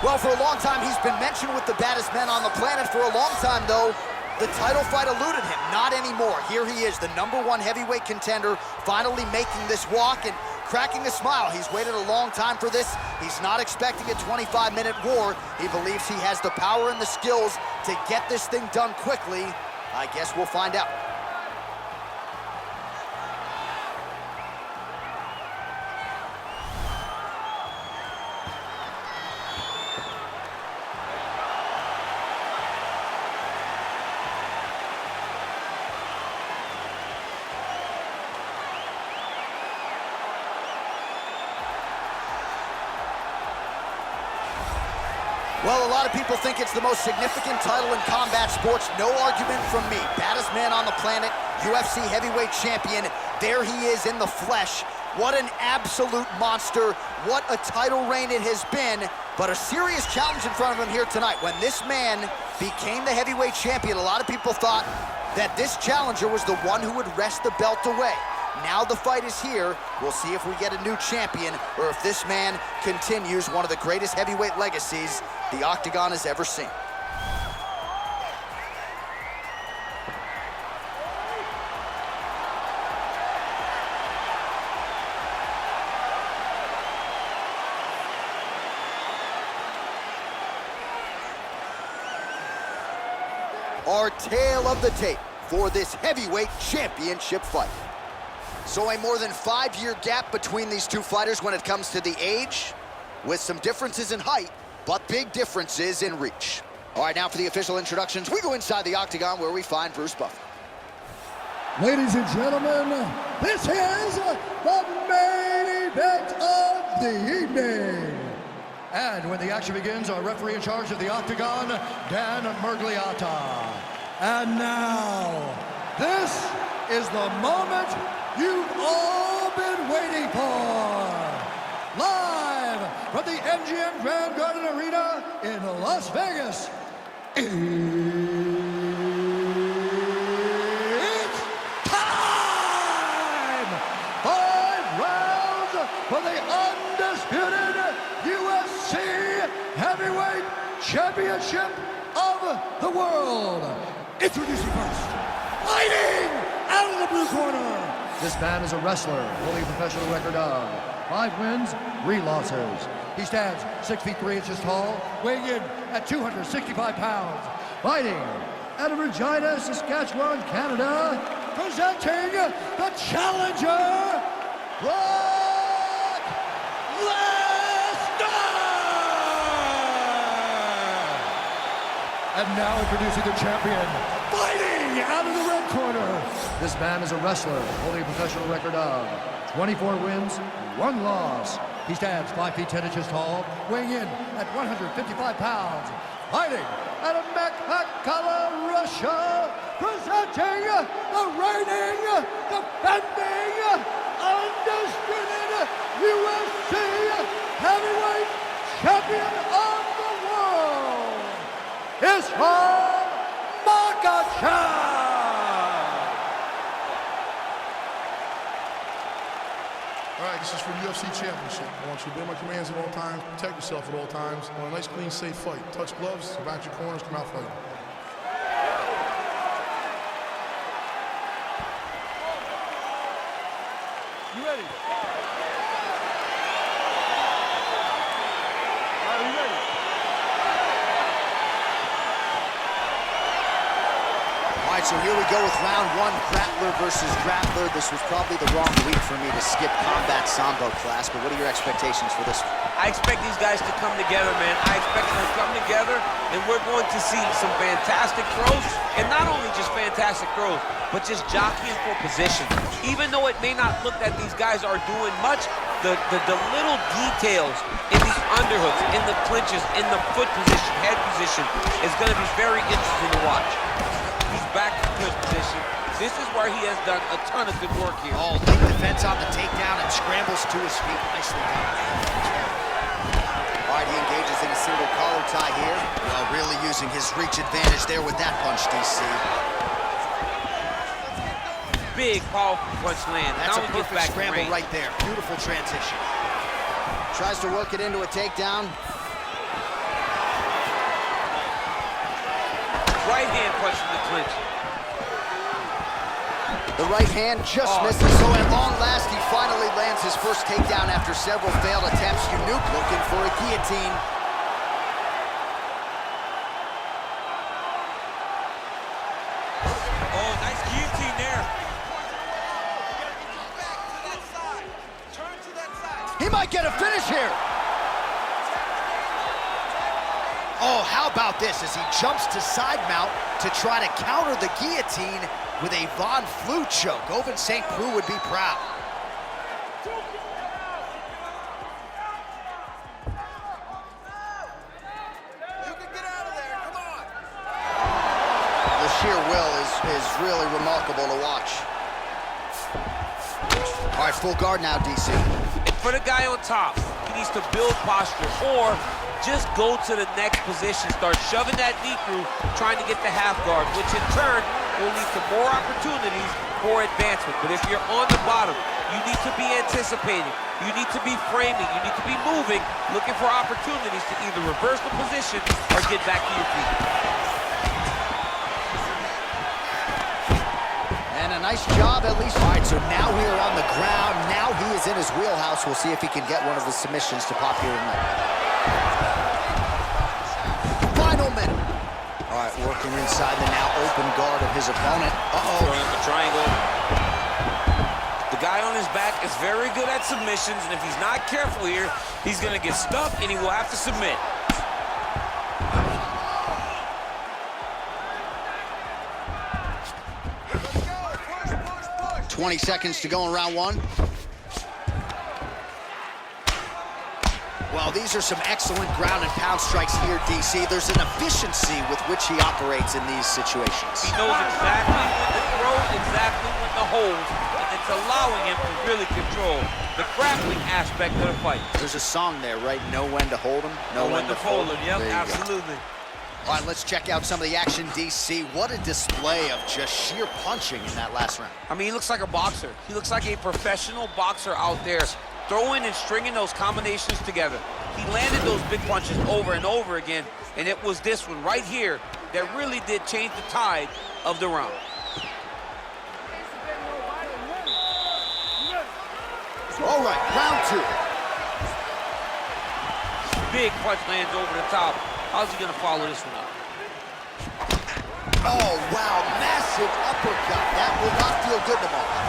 Well, for a long time, he's been mentioned with the baddest men on the planet. For a long time, though, the title fight eluded him. Not anymore. Here he is, the #1 heavyweight contender, finally making this walk and cracking a smile. He's waited a long time for this. He's not expecting a 25-minute war. He believes he has the power and the skills to get this thing done quickly. I guess we'll find out. Well, a lot of people think it's the most significant title in combat sports. No argument from me. Baddest man on the planet, UFC heavyweight champion. There he is in the flesh. What an absolute monster. What a title reign it has been. But a serious challenge in front of him here tonight. When this man became the heavyweight champion, a lot of people thought that this challenger was the one who would wrest the belt away. Now the fight is here. We'll see if we get a new champion or if this man continues one of the greatest heavyweight legacies the Octagon has ever seen. Our tale of the tape for this heavyweight championship fight. So a more than 5-year gap between these two fighters when it comes to the age, with some differences in height, but big differences in reach. All right, now for the official introductions, we go inside the Octagon where we find Bruce Buffer. Ladies and gentlemen, this is the main event of the evening. And when the action begins, our referee in charge of the Octagon, Dan Mergliata. And now, this is the moment you've all been waiting for. Live from the MGM Grand Garden Arena in Las Vegas. It's time! 5 rounds for the undisputed UFC Heavyweight Championship of the world. Introducing first, fighting out of the blue corner. This man is a wrestler, holding a professional record of 5 wins, 3 losses. He stands 6 feet 3 inches tall, weighing in at 265 pounds. Fighting out of Regina, Saskatchewan, Canada, presenting the challenger, Brock Lesnar! And now introducing the champion, fighting out of the red corner. This man is a wrestler, holding a professional record of 24 wins, 1 loss. He stands 5 feet 10 inches tall, weighing in at 155 pounds. Fighting out of Makhachev, Russia, presenting the reigning, defending, undisputed UFC heavyweight champion of the world. It's from Makhachev. All right, this is for the UFC Championship. I want you to obey my commands at all times, protect yourself at all times. I want a nice, clean, safe fight. Touch gloves, back your corners, come out fighting. You ready? Are you ready? All right, so here we go with round 1, grappler versus grappler. This was probably the wrong week for me to skip combat sambo class, but what are your expectations for this one? I expect these guys to come together, man. I expect them to come together, and we're going to see some fantastic throws, and not only just fantastic throws, but just jockeying for position. Even though it may not look that these guys are doing much, the little details in the underhooks, in the clinches, in the foot position, head position, is going to be very interesting to watch. He's back in good position. This is where he has done a ton of good work here. Oh, big defense on the takedown and scrambles to his feet. Nicely done. All right, he engages in a single collar tie here. Well, really using his reach advantage there with that punch, DC. Big, powerful punch land. That's now a perfect scramble right there. Beautiful transition. Tries to work it into a takedown. right hand punch in the clinch. The right hand just misses, so at long last, he finally lands his first takedown after several failed attempts. Unuke looking for a guillotine. Oh, nice guillotine there. He might get a finish here. Oh, how about this as he jumps to side mount to try to counter the guillotine with a Von Flue choke. Ovince St. Preux would be proud. You can get out of there, come on. The sheer will is really remarkable to watch. All right, full guard now, DC. And for the guy on top, he needs to build posture or just go to the next position, start shoving that knee through, trying to get the half guard, which in turn will lead to more opportunities for advancement. But if you're on the bottom, you need to be anticipating, you need to be framing, you need to be moving, looking for opportunities to either reverse the position or get back to your feet. And a nice job, at least. All right, so now we are on the ground. Now he is in his wheelhouse. We'll see if he can get one of the submissions to pop here tonight. Final minute. All right, working inside the now open guard of his opponent. Throwing up a triangle. The guy on his back is very good at submissions, and if he's not careful here, he's gonna get stuck and he will have to submit. 20 seconds to go in round one. Well, these are some excellent ground and pound strikes here, DC. There's an efficiency with which he operates in these situations. He knows exactly when to throw, exactly when to hold, and it's allowing him to really control the grappling aspect of the fight. There's a song there, right? Know when to hold him, know when to fold him. Yep, absolutely. All right, let's check out some of the action, DC. What a display of just sheer punching in that last round. I mean, he looks like a boxer. He looks like a professional boxer out there, throwing and stringing those combinations together. He landed those big punches over and over again, and it was this one right here that really did change the tide of the round. All right, round two. Big punch lands over the top. How's he gonna follow this one up? Oh, wow, massive uppercut. That will not feel good tomorrow.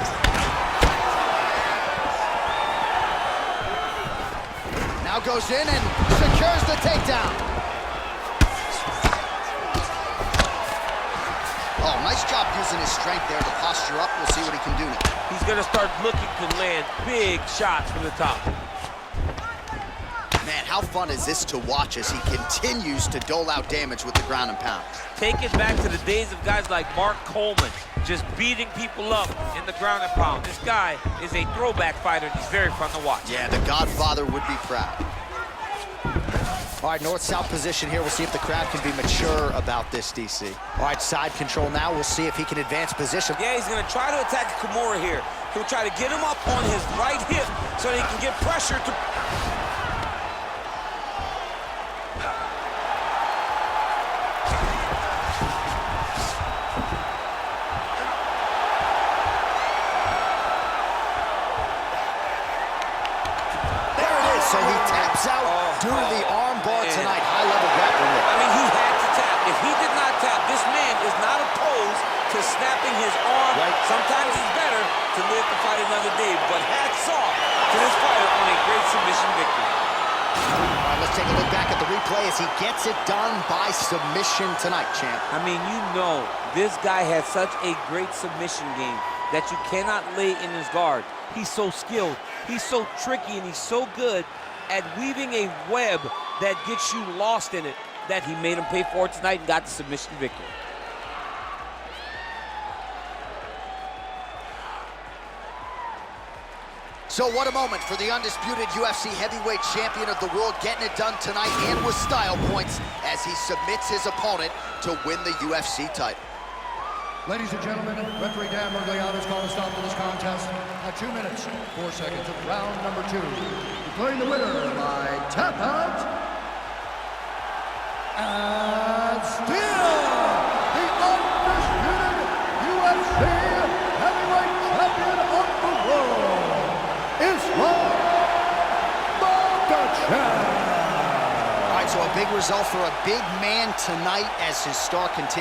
Now goes in and secures the takedown. Oh, nice job using his strength there to posture up. We'll see what he can do now. He's gonna start looking to land big shots from the top. Man, how fun is this to watch as he continues to dole out damage with the ground and pound? Take it back to the days of guys like Mark Coleman, just beating people up in the ground and pound. This guy is a throwback fighter, and he's very fun to watch. Yeah, the Godfather would be proud. All right, north-south position here. We'll see if the crowd can be mature about this, DC. All right, side control now. We'll see if he can advance position. Yeah, he's gonna try to attack Kimura here. He'll try to get him up on his right hip so that he can get pressure to... So he taps out due to the arm bar tonight. High-level grappling. I mean, he had to tap. If he did not tap, this man is not opposed to snapping his arm. Right. Sometimes it's better to live to fight another day, but hats off to this fighter on a great submission victory. All right, let's take a look back at the replay as he gets it done by submission tonight, champ. I mean, you know, this guy has such a great submission game that you cannot lay in his guard. He's so skilled, he's so tricky, and he's so good at weaving a web that gets you lost in it that he made him pay for it tonight and got the submission victory. So what a moment for the undisputed UFC heavyweight champion of the world, getting it done tonight and with style points as he submits his opponent to win the UFC title. Ladies and gentlemen, referee Dan Miragliotta has called a stop to this contest at 2 minutes, 4 seconds of round number 2. Declaring the winner by tap out, and still the Makhachev. All right, so a big result for a big man tonight as his star continues.